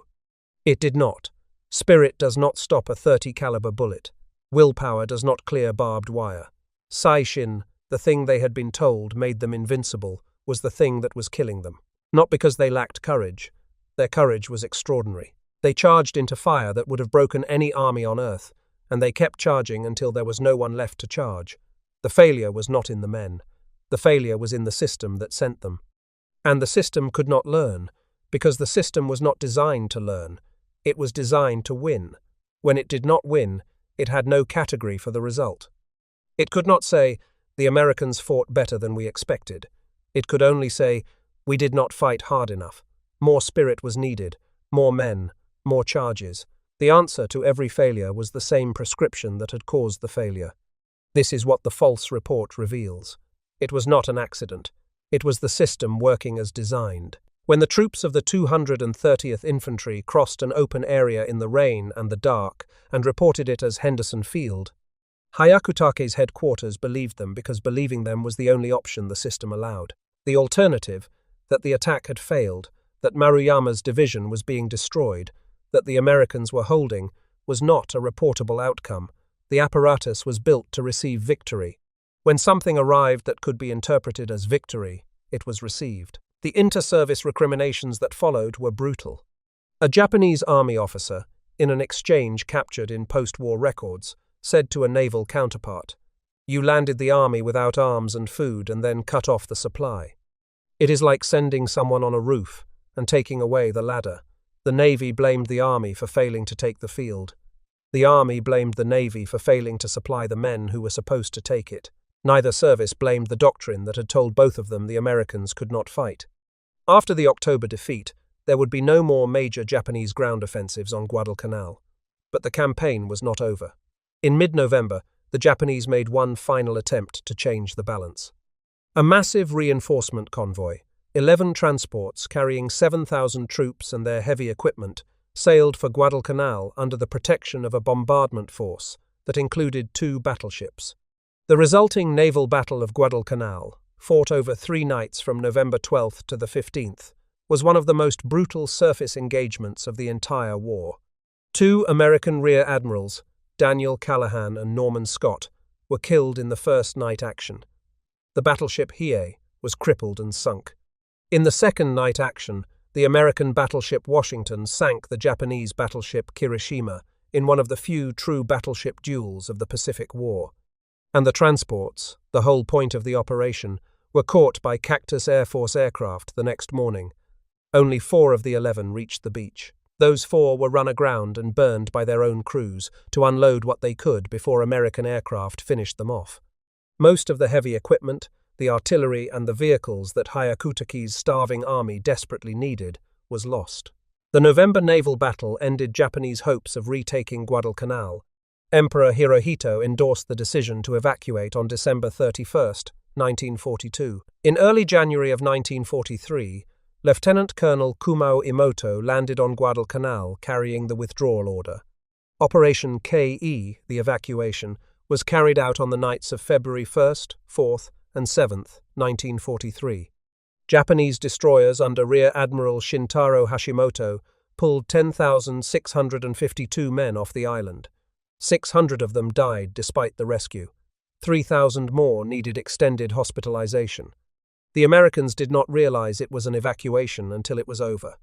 It did not. Spirit does not stop a .30 caliber bullet. Willpower does not clear barbed wire. Saishin, the thing they had been told made them invincible, was the thing that was killing them. Not because they lacked courage. Their courage was extraordinary. They charged into fire that would have broken any army on earth, and they kept charging until there was no one left to charge. The failure was not in the men. The failure was in the system that sent them. And the system could not learn, because the system was not designed to learn. It was designed to win. When it did not win, it had no category for the result. It could not say, the Americans fought better than we expected. It could only say, we did not fight hard enough. More spirit was needed, more men, more charges. The answer to every failure was the same prescription that had caused the failure. This is what the false report reveals. It was not an accident. It was the system working as designed. When the troops of the 230th Infantry crossed an open area in the rain and the dark and reported it as Henderson Field, Hyakutake's headquarters believed them because believing them was the only option the system allowed. The alternative, that the attack had failed, that Maruyama's division was being destroyed, that the Americans were holding, was not a reportable outcome. The apparatus was built to receive victory. When something arrived that could be interpreted as victory, it was received. The inter-service recriminations that followed were brutal. A Japanese army officer, in an exchange captured in post-war records, said to a naval counterpart, "You landed the army without arms and food and then cut off the supply. It is like sending someone on a roof and taking away the ladder. The Navy blamed the Army for failing to take the field. The Army blamed the Navy for failing to supply the men who were supposed to take it. Neither service blamed the doctrine that had told both of them the Americans could not fight." After the October defeat, there would be no more major Japanese ground offensives on Guadalcanal. But the campaign was not over. In mid-November, the Japanese made one final attempt to change the balance. A massive reinforcement convoy, 11 transports carrying 7,000 troops and their heavy equipment, sailed for Guadalcanal under the protection of a bombardment force that included 2 battleships. The resulting naval battle of Guadalcanal, fought over 3 nights from November 12th to the 15th, was one of the most brutal surface engagements of the entire war. 2 American rear admirals, Daniel Callahan and Norman Scott, were killed in the first night action. The battleship Hiei was crippled and sunk. In the second night action, the American battleship Washington sank the Japanese battleship Kirishima in one of the few true battleship duels of the Pacific War. And the transports, the whole point of the operation, were caught by Cactus Air Force aircraft the next morning. Only 4 of the 11 reached the beach. Those 4 were run aground and burned by their own crews to unload what they could before American aircraft finished them off. Most of the heavy equipment, the artillery and the vehicles that Hyakutake's starving army desperately needed, was lost. The November naval battle ended Japanese hopes of retaking Guadalcanal. Emperor Hirohito endorsed the decision to evacuate on December 31st, 1942. In early January of 1943, Lieutenant Colonel Kumao Imoto landed on Guadalcanal carrying the withdrawal order. Operation KE, the evacuation, was carried out on the nights of February 1st, 4th, and 7th, 1943. Japanese destroyers under Rear Admiral Shintaro Hashimoto pulled 10,652 men off the island. 600 of them died despite the rescue. 3,000 more needed extended hospitalization. The Americans did not realize it was an evacuation until it was over.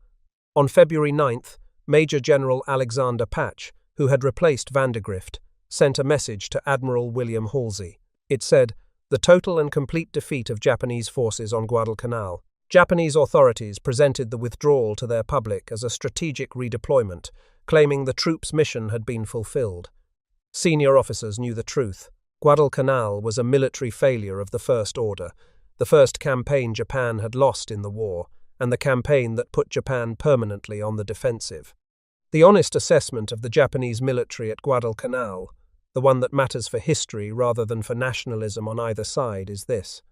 On February 9th, Major General Alexander Patch, who had replaced Vandergrift, sent a message to Admiral William Halsey. It said, "The total and complete defeat of Japanese forces on Guadalcanal." Japanese authorities presented the withdrawal to their public as a strategic redeployment, claiming the troops' mission had been fulfilled. Senior officers knew the truth. Guadalcanal was a military failure of the First Order, the first campaign Japan had lost in the war, and the campaign that put Japan permanently on the defensive. The honest assessment of the Japanese military at Guadalcanal, the one that matters for history rather than for nationalism on either side, is this.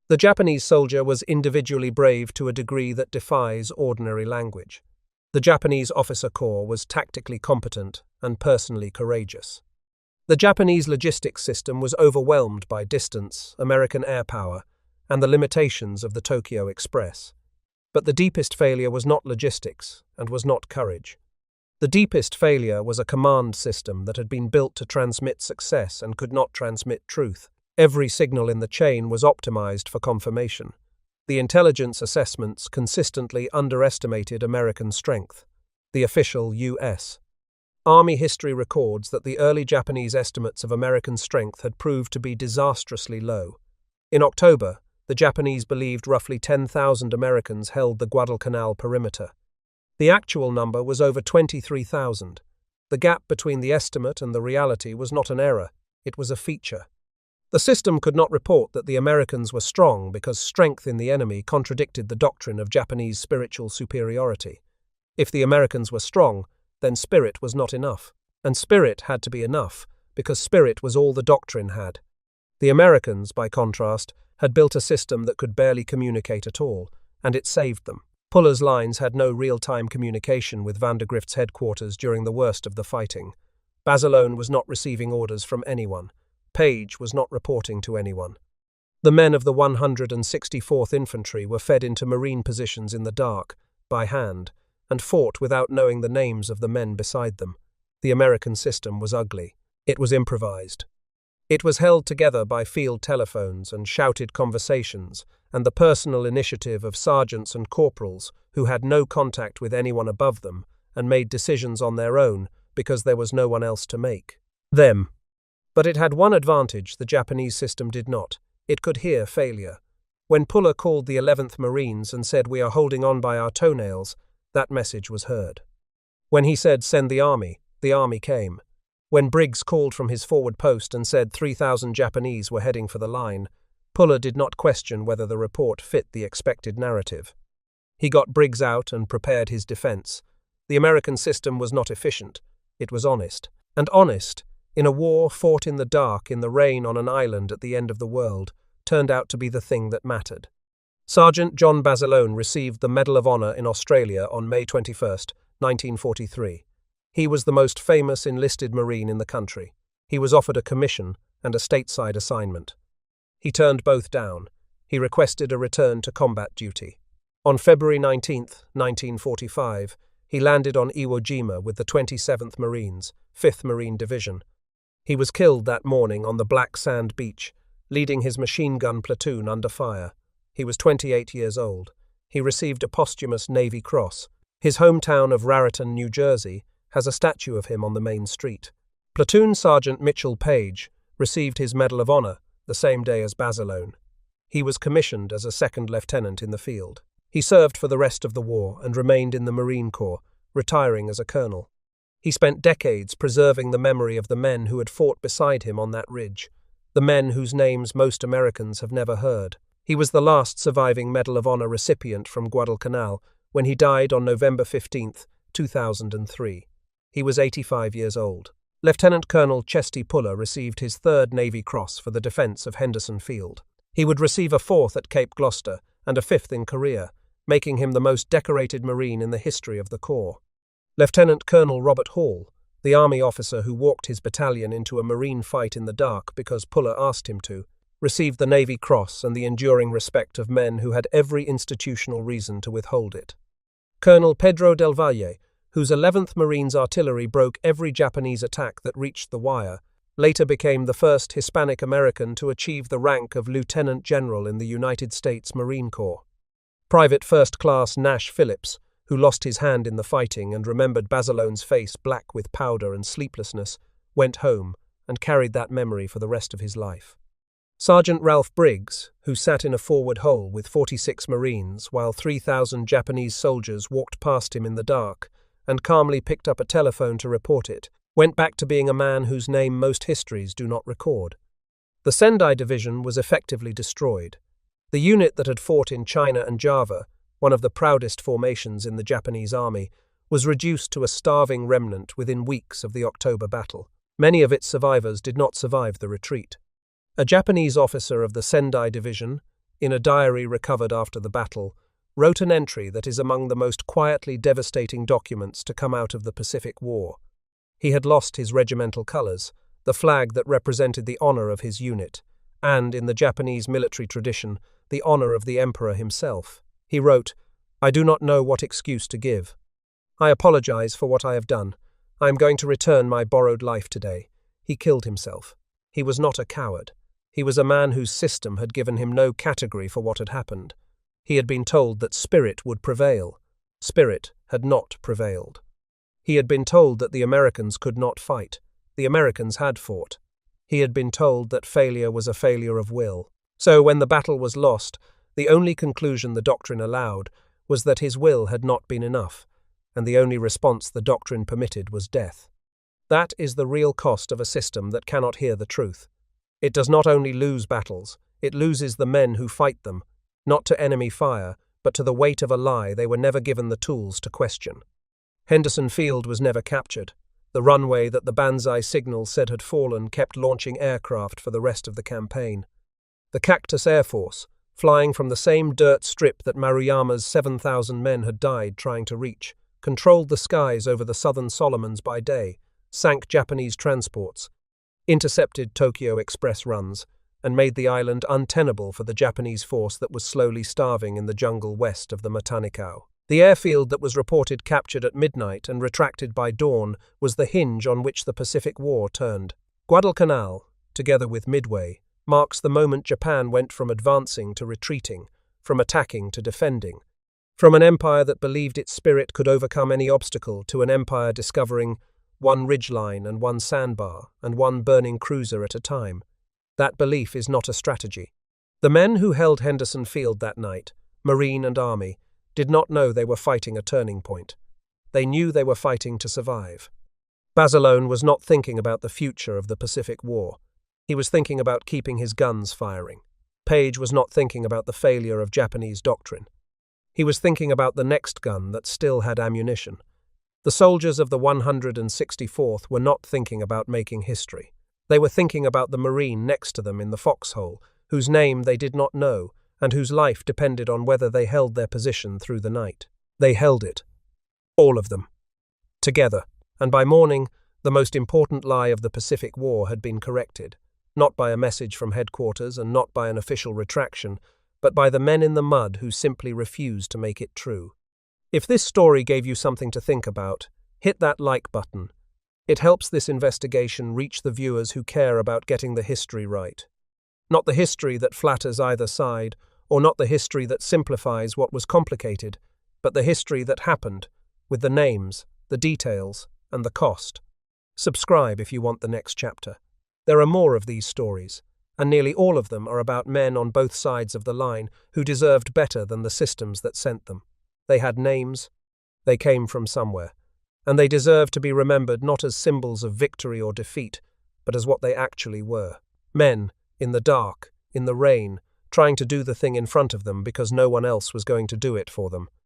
The Japanese soldier was individually brave to a degree that defies ordinary language. The Japanese officer corps was tactically competent and personally courageous. The Japanese logistics system was overwhelmed by distance, American air power, and the limitations of the Tokyo Express. But the deepest failure was not logistics and was not courage. The deepest failure was a command system that had been built to transmit success and could not transmit truth. Every signal in the chain was optimized for confirmation. The intelligence assessments consistently underestimated American strength. The official U.S. Army history records that the early Japanese estimates of American strength had proved to be disastrously low. In October, the Japanese believed roughly 10,000 Americans held the Guadalcanal perimeter. The actual number was over 23,000. The gap between the estimate and the reality was not an error, it was a feature. The system could not report that the Americans were strong because strength in the enemy contradicted the doctrine of Japanese spiritual superiority. If the Americans were strong, then spirit was not enough, and spirit had to be enough, because spirit was all the doctrine had. The Americans, by contrast, had built a system that could barely communicate at all, and it saved them. Puller's lines had no real-time communication with Vandergrift's headquarters during the worst of the fighting. Basilone was not receiving orders from anyone. Paige was not reporting to anyone. The men of the 164th Infantry were fed into Marine positions in the dark, by hand, and fought without knowing the names of the men beside them. The American system was ugly. It was improvised. It was held together by field telephones and shouted conversations, and the personal initiative of sergeants and corporals who had no contact with anyone above them and made decisions on their own because there was no one else to make them. But it had one advantage the Japanese system did not. It could hear failure. When Puller called the 11th Marines and said, "We are holding on by our toenails," that message was heard. When he said, "Send the army came. When Briggs called from his forward post and said 3,000 Japanese were heading for the line, Puller did not question whether the report fit the expected narrative. He got Briggs out and prepared his defense. The American system was not efficient. It was honest. And honest, in a war fought in the dark, in the rain on an island at the end of the world, turned out to be the thing that mattered. Sergeant John Basilone received the Medal of Honor in Australia on May 21, 1943. He was the most famous enlisted Marine in the country. He was offered a commission and a stateside assignment. He turned both down. He requested a return to combat duty. On February 19, 1945, he landed on Iwo Jima with the 27th Marines, 5th Marine Division. He was killed that morning on the black sand beach, leading his machine gun platoon under fire. He was 28 years old. He received a posthumous Navy Cross. His hometown of Raritan, New Jersey, has a statue of him on the main street. Platoon Sergeant Mitchell Paige received his Medal of Honor the same day as Basilone. He was commissioned as a second lieutenant in the field. He served for the rest of the war and remained in the Marine Corps, retiring as a colonel. He spent decades preserving the memory of the men who had fought beside him on that ridge, the men whose names most Americans have never heard. He was the last surviving Medal of Honor recipient from Guadalcanal when he died on November 15, 2003. He was 85 years old. Lieutenant Colonel Chesty Puller received his 3rd Navy Cross for the defense of Henderson Field. He would receive a 4th at Cape Gloucester and a 5th in Korea, making him the most decorated Marine in the history of the Corps. Lieutenant Colonel Robert Hall, the Army officer who walked his battalion into a Marine fight in the dark because Puller asked him to, received the Navy Cross and the enduring respect of men who had every institutional reason to withhold it. Colonel Pedro del Valle, whose 11th Marines artillery broke every Japanese attack that reached the wire, later became the first Hispanic American to achieve the rank of Lieutenant General in the United States Marine Corps. Private First Class Nash Phillips, who lost his hand in the fighting and remembered Basilone's face black with powder and sleeplessness, went home and carried that memory for the rest of his life. Sergeant Ralph Briggs, who sat in a forward hole with 46 Marines while 3,000 Japanese soldiers walked past him in the dark, and calmly picked up a telephone to report it, went back to being a man whose name most histories do not record. The Sendai Division was effectively destroyed. The unit that had fought in China and Java, one of the proudest formations in the Japanese army, was reduced to a starving remnant within weeks of the October battle. Many of its survivors did not survive the retreat. A Japanese officer of the Sendai Division, in a diary recovered after the battle, wrote an entry that is among the most quietly devastating documents to come out of the Pacific War. He had lost his regimental colors, the flag that represented the honor of his unit, and, in the Japanese military tradition, the honor of the emperor himself. He wrote, I do not know what excuse to give. I apologize for what I have done. I am going to return my borrowed life today. He killed himself. He was not a coward. He was a man whose system had given him no category for what had happened. He had been told that spirit would prevail. Spirit had not prevailed. He had been told that the Americans could not fight. The Americans had fought. He had been told that failure was a failure of will. So when the battle was lost, the only conclusion the doctrine allowed was that his will had not been enough, and the only response the doctrine permitted was death. That is the real cost of a system that cannot hear the truth. It does not only lose battles, it loses the men who fight them, not to enemy fire, but to the weight of a lie they were never given the tools to question. Henderson Field was never captured. The runway that the Banzai signal said had fallen kept launching aircraft for the rest of the campaign. The Cactus Air Force, flying from the same dirt strip that Maruyama's 7,000 men had died trying to reach, controlled the skies over the southern Solomons by day, sank Japanese transports, intercepted Tokyo Express runs, and made the island untenable for the Japanese force that was slowly starving in the jungle west of the Matanikau. The airfield that was reported captured at midnight and retracted by dawn was the hinge on which the Pacific War turned. Guadalcanal, together with Midway, marks the moment Japan went from advancing to retreating, from attacking to defending, from an empire that believed its spirit could overcome any obstacle to an empire discovering one ridgeline and one sandbar and one burning cruiser at a time. That belief is not a strategy. The men who held Henderson Field that night, Marine and Army, did not know they were fighting a turning point. They knew they were fighting to survive. Basilone was not thinking about the future of the Pacific War. He was thinking about keeping his guns firing. Paige was not thinking about the failure of Japanese doctrine. He was thinking about the next gun that still had ammunition. The soldiers of the 164th were not thinking about making history. They were thinking about the Marine next to them in the foxhole, whose name they did not know, and whose life depended on whether they held their position through the night. They held it. All of them. Together. And by morning, the most important lie of the Pacific War had been corrected, not by a message from headquarters and not by an official retraction, but by the men in the mud who simply refused to make it true. If this story gave you something to think about, hit that like button. It helps this investigation reach the viewers who care about getting the history right. Not the history that flatters either side, or not the history that simplifies what was complicated, but the history that happened, with the names, the details, and the cost. Subscribe if you want the next chapter. There are more of these stories, and nearly all of them are about men on both sides of the line who deserved better than the systems that sent them. They had names, they came from somewhere, and they deserve to be remembered not as symbols of victory or defeat, but as what they actually were. Men, in the dark, in the rain, trying to do the thing in front of them because no one else was going to do it for them.